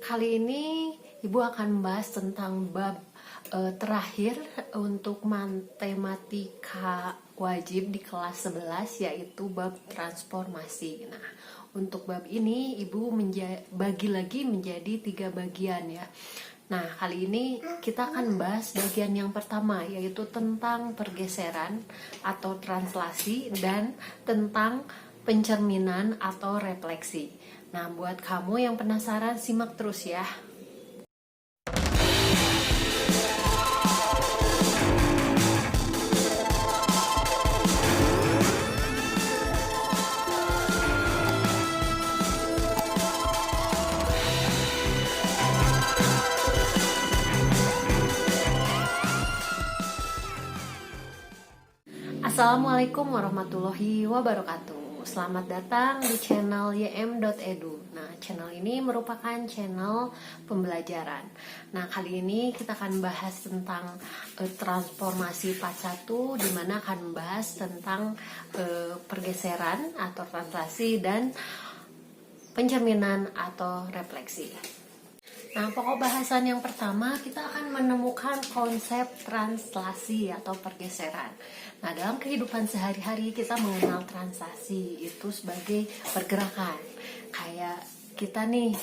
Kali ini Ibu akan membahas tentang bab terakhir untuk matematika wajib di kelas 11, yaitu bab transformasi. Nah, untuk bab ini Ibu bagi lagi menjadi 3 bagian ya. Nah, kali ini kita akan membahas bagian yang pertama, yaitu tentang pergeseran atau translasi dan tentang pencerminan atau refleksi. Nah, buat kamu yang penasaran, simak terus ya. Assalamualaikum warahmatullahi wabarakatuh. Selamat datang di channel ym.edu. Nah, channel ini merupakan channel pembelajaran. Nah, kali ini kita akan bahas tentang transformasi part 1, di mana akan membahas tentang pergeseran atau translasi dan pencerminan atau refleksi. Nah, pokok bahasan yang pertama kita akan menemukan konsep translasi atau pergeseran. Nah, dalam kehidupan sehari-hari kita mengenal translasi itu sebagai pergerakan. Kayak kita nih,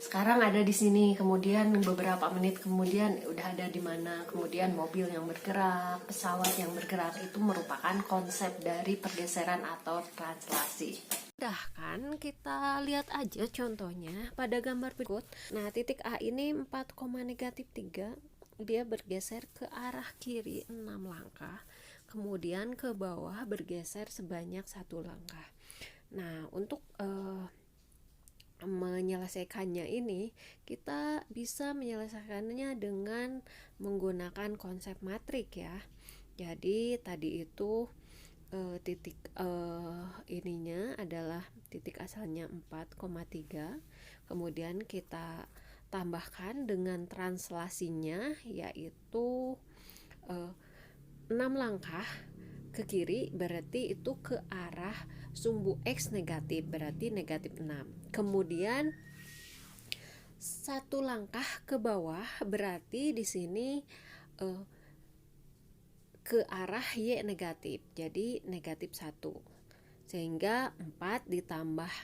sekarang ada di sini, kemudian beberapa menit kemudian udah ada di mana, kemudian mobil yang bergerak, pesawat yang bergerak, itu merupakan konsep dari pergeseran atau translasi. Udah kan, kita lihat aja contohnya pada gambar berikut. Nah, titik A ini 4,-3, dia bergeser ke arah kiri 6 langkah, kemudian ke bawah bergeser sebanyak 1 langkah. Nah, untuk menyelesaikannya ini, kita bisa menyelesaikannya dengan menggunakan konsep matrik ya. Jadi tadi itu titik ininya adalah titik asalnya 4,3, kemudian kita tambahkan dengan translasinya, yaitu 6 langkah ke kiri, berarti itu ke arah sumbu X negatif, berarti negatif 6. Kemudian 1 langkah ke bawah, berarti di sini ke arah Y negatif, jadi negatif 1, sehingga 4 ditambah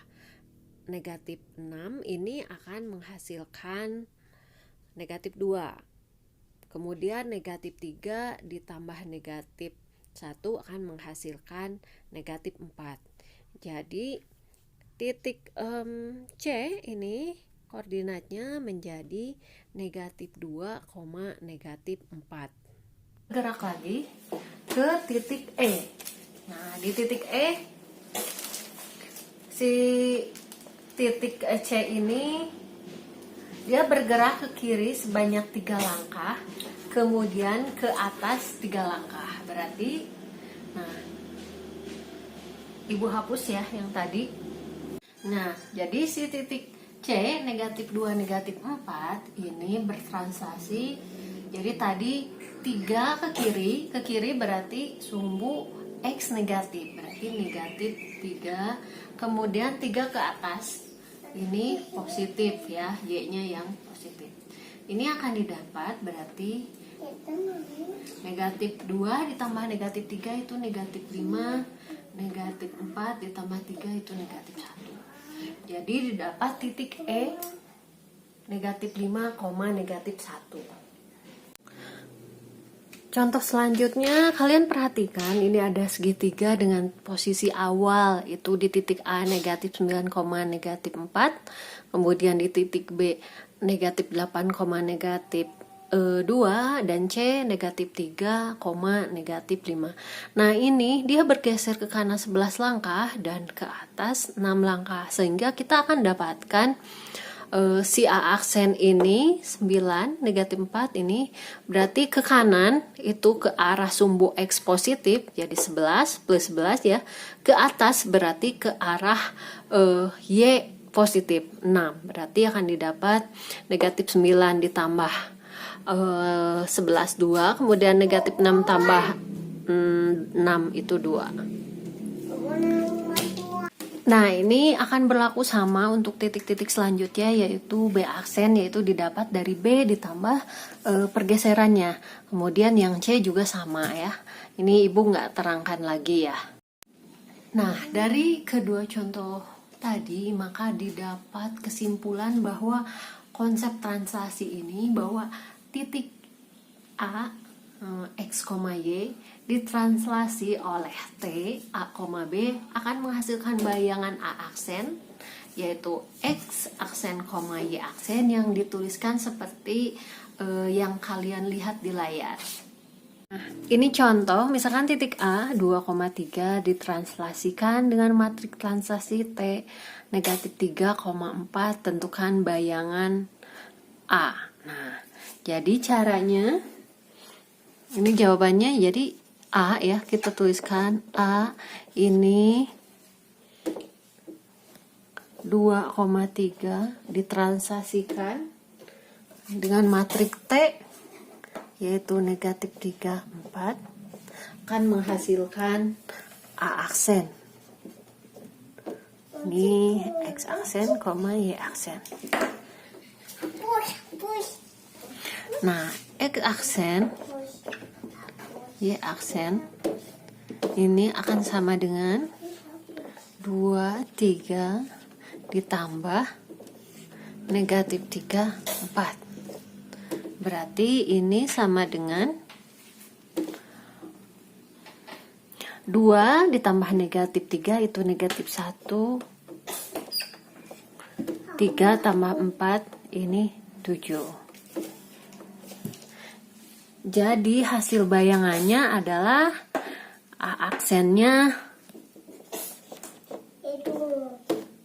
negatif 6 ini akan menghasilkan negatif 2, kemudian negatif 3 ditambah negatif 1 akan menghasilkan negatif 4. Jadi titik C ini koordinatnya menjadi negatif 2, negatif 4. Gerak lagi ke titik E. Nah, di titik E, si titik C ini dia bergerak ke kiri sebanyak 3 langkah, kemudian ke atas 3 langkah. Berarti, nah, Ibu hapus ya yang tadi. Nah, jadi si titik C negatif 2, negatif 4 ini bertranslasi. Jadi tadi 3 ke kiri berarti sumbu X negatif, berarti negatif 3, kemudian 3 ke atas, ini positif ya, Y-nya yang positif. Ini akan didapat berarti negatif 2 ditambah negatif 3 itu negatif 5, negatif 4 ditambah 3 itu negatif 1. Jadi didapat titik E negatif 5, negatif 1. Contoh selanjutnya, kalian perhatikan ini ada segitiga dengan posisi awal itu di titik A negatif 9, negatif 4, kemudian di titik B negatif 8, negatif 2, dan C negatif 3, negatif 5. Nah, ini dia bergeser ke kanan 11 langkah dan ke atas 6 langkah, sehingga kita akan dapatkan si A aksen ini 9, negatif 4 ini berarti ke kanan itu ke arah sumbu X positif, jadi 11 plus 11 ya. Ke atas berarti ke arah Y positif 6, berarti akan didapat negatif 9 ditambah 11 2, kemudian negatif 6 tambah 6 itu 2. Nah, ini akan berlaku sama untuk titik-titik selanjutnya, yaitu B aksen, yaitu didapat dari B ditambah pergeserannya. Kemudian yang C juga sama ya. Ini ibu nggak terangkan lagi ya. Nah, dari kedua contoh tadi, maka didapat kesimpulan bahwa konsep translasi ini, bahwa titik A, X, Y ditranslasi oleh T, A, B akan menghasilkan bayangan A aksen, yaitu X aksen, Y aksen yang dituliskan seperti yang kalian lihat di layar. Nah, ini contoh, misalkan titik A 2,3 ditranslasikan dengan matrik translasi T negatif 3,4, tentukan bayangan A. Nah, jadi caranya, ini jawabannya, jadi A ya, kita tuliskan A ini 2,3 ditranslasikan dengan matrik T yaitu negatif 3,4 akan menghasilkan A aksen. Ini X aksen, Y aksen. Nah, X aksen, Y aksen ini akan sama dengan 2, 3 ditambah negatif 3, 4. Berarti ini sama dengan 2 ditambah negatif 3 itu negatif 1. 3 tambah 4 ini 7. Jadi hasil bayangannya adalah A aksennya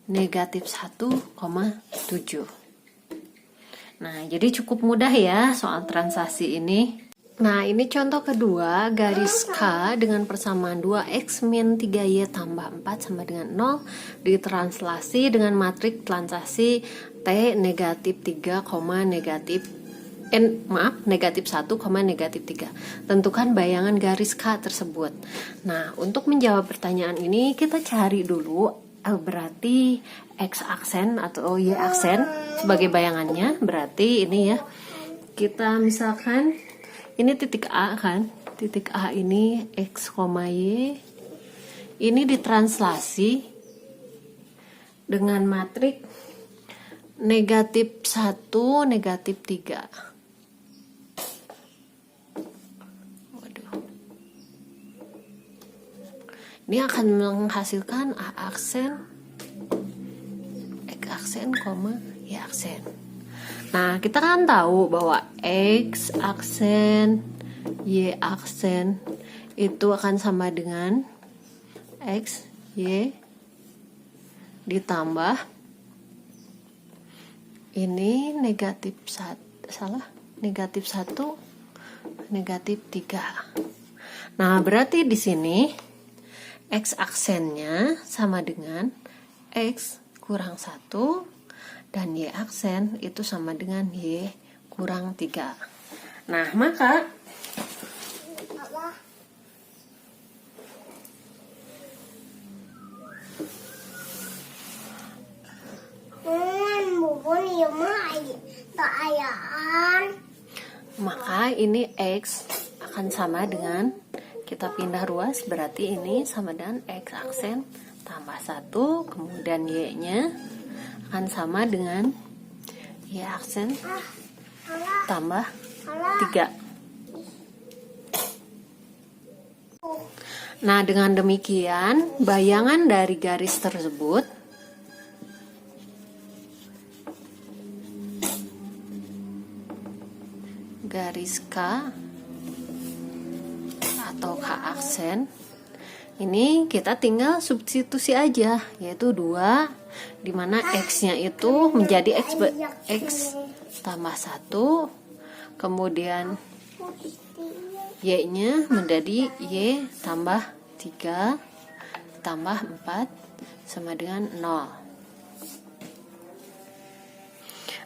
negatif 1,7. Nah, jadi cukup mudah ya soal translasi ini. Nah, ini contoh kedua, garis K dengan persamaan 2X min 3Y tambah 4 sama dengan 0 ditranslasi dengan matrik translasi T negatif 3, negatif 1, negatif 3. Tentukan bayangan garis K tersebut. Nah, untuk menjawab pertanyaan ini kita cari dulu berarti X aksen atau Y aksen sebagai bayangannya. Berarti ini ya, kita misalkan ini titik A kan, titik A ini X, Y ini ditranslasi dengan matrik negatif 1, negatif 3. Ini akan menghasilkan A aksen, X aksen, Y aksen. Nah, kita kan tahu bahwa X aksen, Y aksen itu akan sama dengan X, Y ditambah ini negatif 1, negatif 1, negatif 3. Nah, berarti di sini X aksennya sama dengan X kurang 1 dan Y aksen itu sama dengan Y kurang 3. Nah, maka ini X akan sama dengan, kita pindah ruas, berarti ini sama dengan X aksen tambah 1, kemudian Y-nya akan sama dengan Y aksen tambah 3. Nah, dengan demikian bayangan dari garis tersebut garis K atau K aksen ini kita tinggal substitusi aja, yaitu 2 dimana X nya itu menjadi X tambah 1, kemudian Y nya menjadi Y tambah 3 tambah 4 sama dengan 0.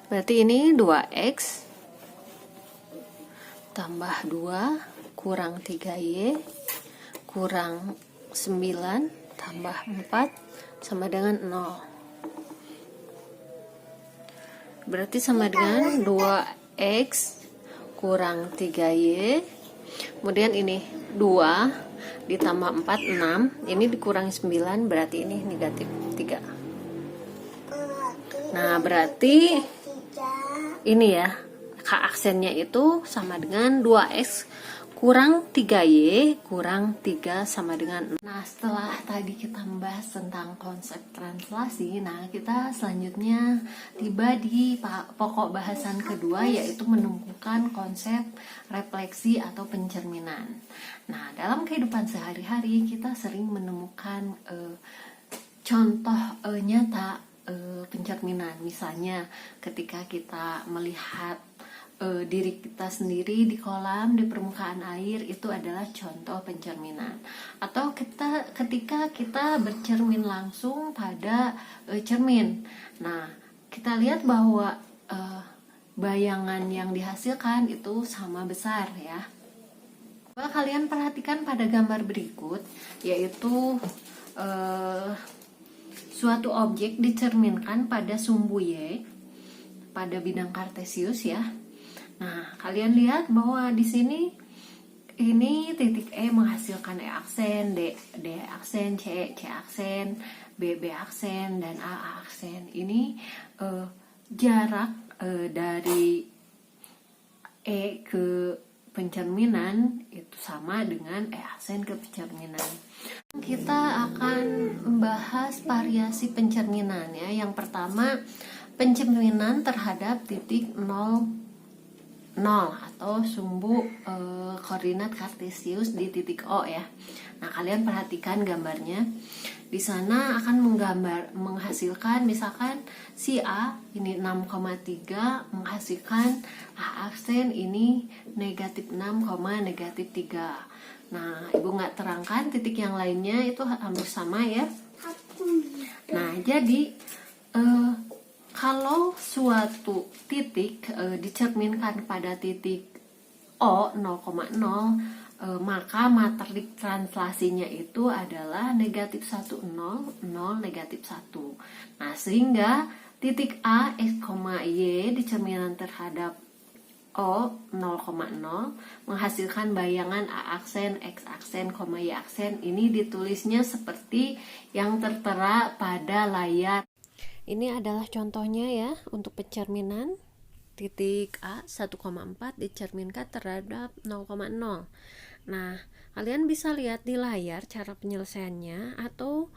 Berarti ini 2X tambah 2 kurang 3Y kurang 9 tambah 4 sama dengan 0. Berarti sama dengan 2x kurang 3y. Kemudian ini 2 ditambah 4, 6. Ini dikurangi 9, berarti ini negatif 3. Nah, berarti ini ya, aksennya itu sama dengan 2x kurang 3y kurang 3 sama dengan 6. Nah, setelah tadi kita membahas tentang konsep translasi, nah kita selanjutnya tiba di pokok bahasan kedua, yaitu menemukan konsep refleksi atau pencerminan. Nah, dalam kehidupan sehari-hari kita sering menemukan contoh nyata pencerminan. Misalnya ketika kita melihat diri kita sendiri di kolam, di permukaan air, itu adalah contoh pencerminan. Atau ketika kita bercermin langsung pada cermin. Nah, kita lihat bahwa bayangan yang dihasilkan itu sama besar ya. Coba kalian perhatikan pada gambar berikut, yaitu suatu objek dicerminkan pada sumbu Y pada bidang kartesius ya. Nah, kalian lihat bahwa di sini ini titik E menghasilkan E aksen, D aksen, C aksen, B aksen, dan A aksen. Ini jarak dari E ke pencerminan itu sama dengan E aksen ke pencerminan. Kita akan membahas variasi pencerminan ya. Yang pertama, pencerminan terhadap titik 0 atau sumbu koordinat kartesius di titik O ya. Nah, kalian perhatikan gambarnya. Di sana akan menghasilkan misalkan si A ini 6,3 menghasilkan A aksen ini negatif 6, negatif 3. Nah, Ibu nggak terangkan titik yang lainnya itu hampir sama ya. Nah, jadi kalau suatu titik dicerminkan pada titik O 0,0, maka matrik translasinya itu adalah negatif 1, 0, 0, negatif 1. Nah, sehingga titik A, X, Y dicerminkan terhadap O 0,0 menghasilkan bayangan A aksen, X aksen, Y aksen. Ini ditulisnya seperti yang tertera pada layar. Ini adalah contohnya ya untuk pencerminan. Titik A 1,4 dicerminkan terhadap 0,0. Nah, kalian bisa lihat di layar cara penyelesaiannya, atau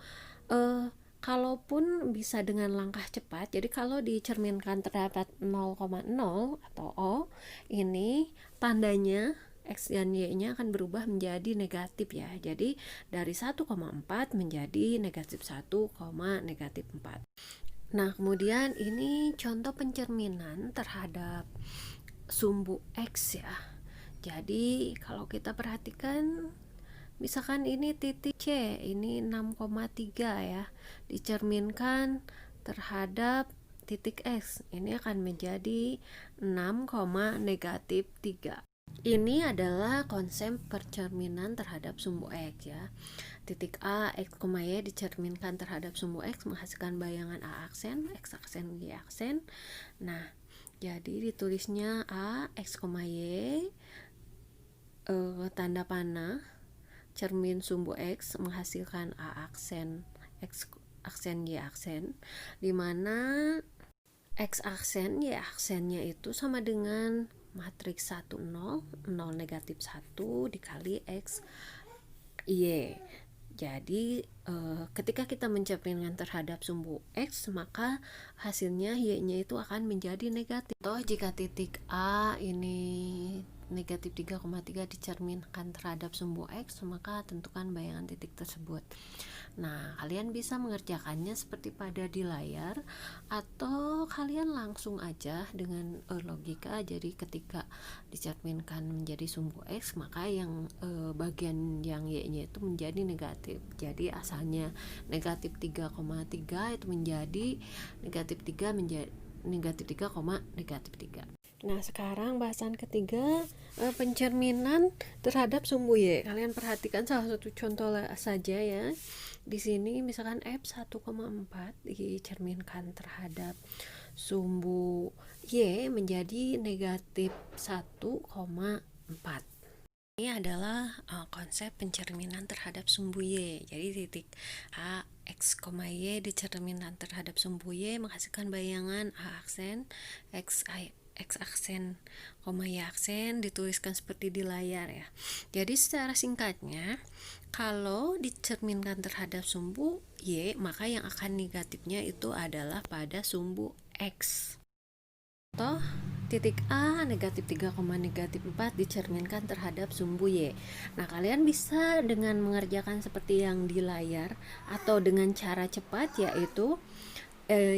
kalaupun bisa dengan langkah cepat. Jadi kalau dicerminkan terhadap 0,0 atau O, ini tandanya X dan Y-nya akan berubah menjadi negatif ya. Jadi dari 1,4 menjadi negatif 1, negatif 4. Nah, kemudian ini contoh pencerminan terhadap sumbu X ya. Jadi kalau kita perhatikan, misalkan ini titik C, ini 6,3 ya, dicerminkan terhadap titik X, ini akan menjadi 6, negatif 3. Ini adalah konsep percerminan terhadap sumbu X ya. Titik A, X, Y dicerminkan terhadap sumbu X menghasilkan bayangan A aksen, X aksen, Y aksen. Nah, jadi ditulisnya A, X, Y, tanda panah, cermin sumbu X menghasilkan A aksen, X aksen, Y aksen, dimana X aksen, Y aksennya itu sama dengan matriks 1, 0, 0, negatif 1 dikali X, Y. Jadi ketika kita mencerminkan terhadap sumbu X, maka hasilnya Y-nya itu akan menjadi negatif. Atau jika titik A ini negatif 3,3 dicerminkan terhadap sumbu X, maka tentukan bayangan titik tersebut. Nah, kalian bisa mengerjakannya seperti pada di layar, atau kalian langsung aja dengan logika. Jadi ketika dicerminkan menjadi sumbu X, maka yang bagian yang Y-nya itu menjadi negatif. Jadi asalnya negatif 3,3 itu menjadi negatif 3 menjadi negatif 3, negatif 3. Nah, sekarang bahasan ketiga, pencerminan terhadap sumbu Y. Kalian perhatikan salah satu contoh saja ya. Di sini misalkan F1,4 dicerminkan terhadap sumbu Y menjadi negatif 1,4. Ini adalah konsep pencerminan terhadap sumbu Y. Jadi titik A X, Y dicerminkan terhadap sumbu Y menghasilkan bayangan A aksen X aksen, Y aksen dituliskan seperti di layar ya. Jadi secara singkatnya, kalau dicerminkan terhadap sumbu Y, maka yang akan negatifnya itu adalah pada sumbu X. Contoh, titik A negatif 3, negatif 4 dicerminkan terhadap sumbu Y. Nah, kalian bisa dengan mengerjakan seperti yang di layar atau dengan cara cepat, yaitu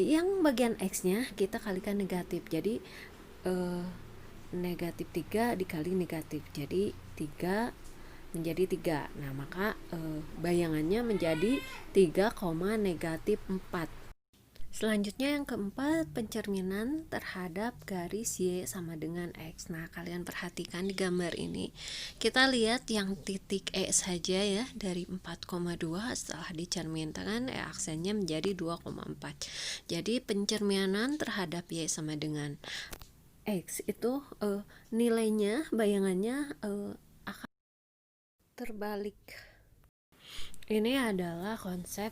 yang bagian X-nya kita kalikan negatif. Jadi negatif 3 dikali negatif, jadi 3 menjadi 3. Nah, maka bayangannya menjadi 3, negatif 4. Selanjutnya yang keempat, pencerminan terhadap garis Y sama dengan X. Nah, kalian perhatikan di gambar ini. Kita lihat yang titik E saja ya, dari 4,2 setelah dicerminkan E aksennya menjadi 2,4. Jadi pencerminan terhadap Y sama dengan X itu nilainya, bayangannya akan terbalik. Ini adalah konsep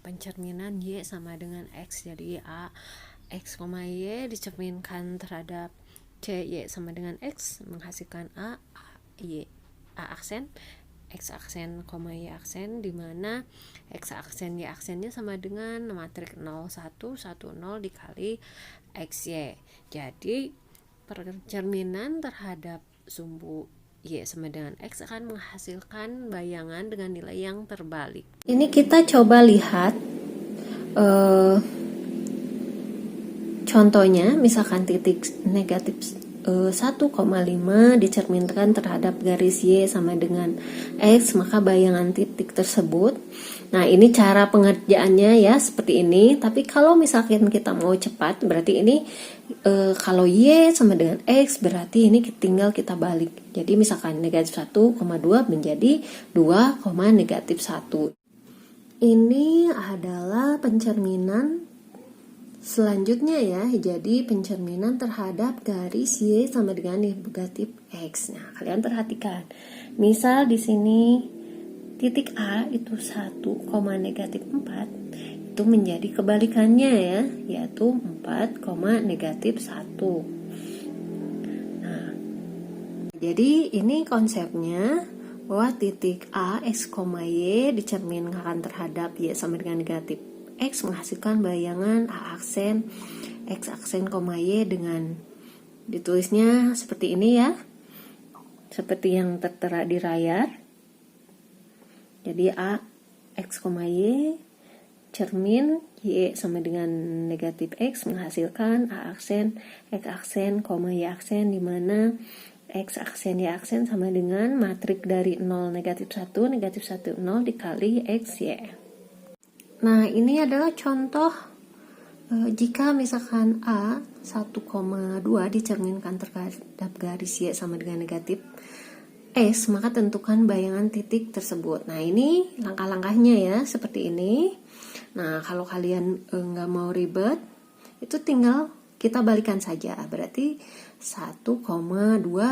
pencerminan Y sama dengan X. Jadi A X, Y dicerminkan terhadap C Y sama dengan X menghasilkan A Y, A aksen X aksen, Y aksen, di mana X aksen Y aksennya sama dengan matrik 0 1 1 0 dikali XY. Jadi pencerminan terhadap sumbu Y sama dengan X akan menghasilkan bayangan dengan nilai yang terbalik. Ini kita coba lihat contohnya, misalkan titik negatif 1,5 dicerminkan terhadap garis Y sama dengan X, maka bayangan titik tersebut. Nah, ini cara pengerjaannya ya, seperti ini. Tapi kalau misalkan kita mau cepat, berarti ini kalau Y sama dengan X, berarti ini tinggal kita balik. Jadi misalkan negatif 1,2 menjadi 2, negatif 1. Ini adalah pencerminan selanjutnya ya, jadi pencerminan terhadap garis Y sama dengan negatif X. Nah, kalian perhatikan. Misal di sini titik A itu 1, negatif 4 itu menjadi kebalikannya ya, yaitu 4, negatif 1. Nah, jadi ini konsepnya bahwa titik A X, Y dicerminkan terhadap Y sama dengan negatif X menghasilkan bayangan A aksen X aksen, Y dengan ditulisnya seperti ini ya, seperti yang tertera di layar. Jadi A X, Y cermin Y sama dengan negatif X menghasilkan A aksen X aksen, Y aksen, di mana X aksen Y aksen sama dengan matrik dari 0 negatif 1 0 dikali XY. Nah, ini adalah contoh jika misalkan A 1,2 dicerminkan terhadap garis Y sama dengan negatif S, maka tentukan bayangan titik tersebut. Nah, ini langkah-langkahnya ya, seperti ini. Nah, kalau kalian nggak mau ribet, itu tinggal kita balikan saja. Berarti 1,2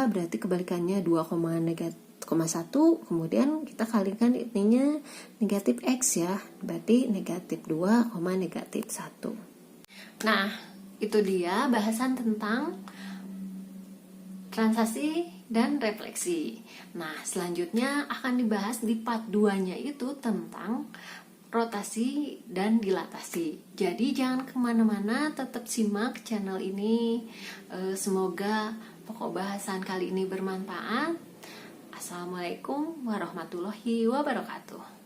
berarti kebalikannya 2, negatif 1, kemudian kita kalikan intinya negatif X ya, berarti negatif 2, negatif 1. Nah, itu dia bahasan tentang transaksi dan refleksi. Nah, selanjutnya akan dibahas di part 2-nya itu tentang rotasi dan dilatasi. Jadi jangan kemana-mana, tetap simak channel ini. Semoga pokok bahasan kali ini bermanfaat. Assalamualaikum warahmatullahi wabarakatuh.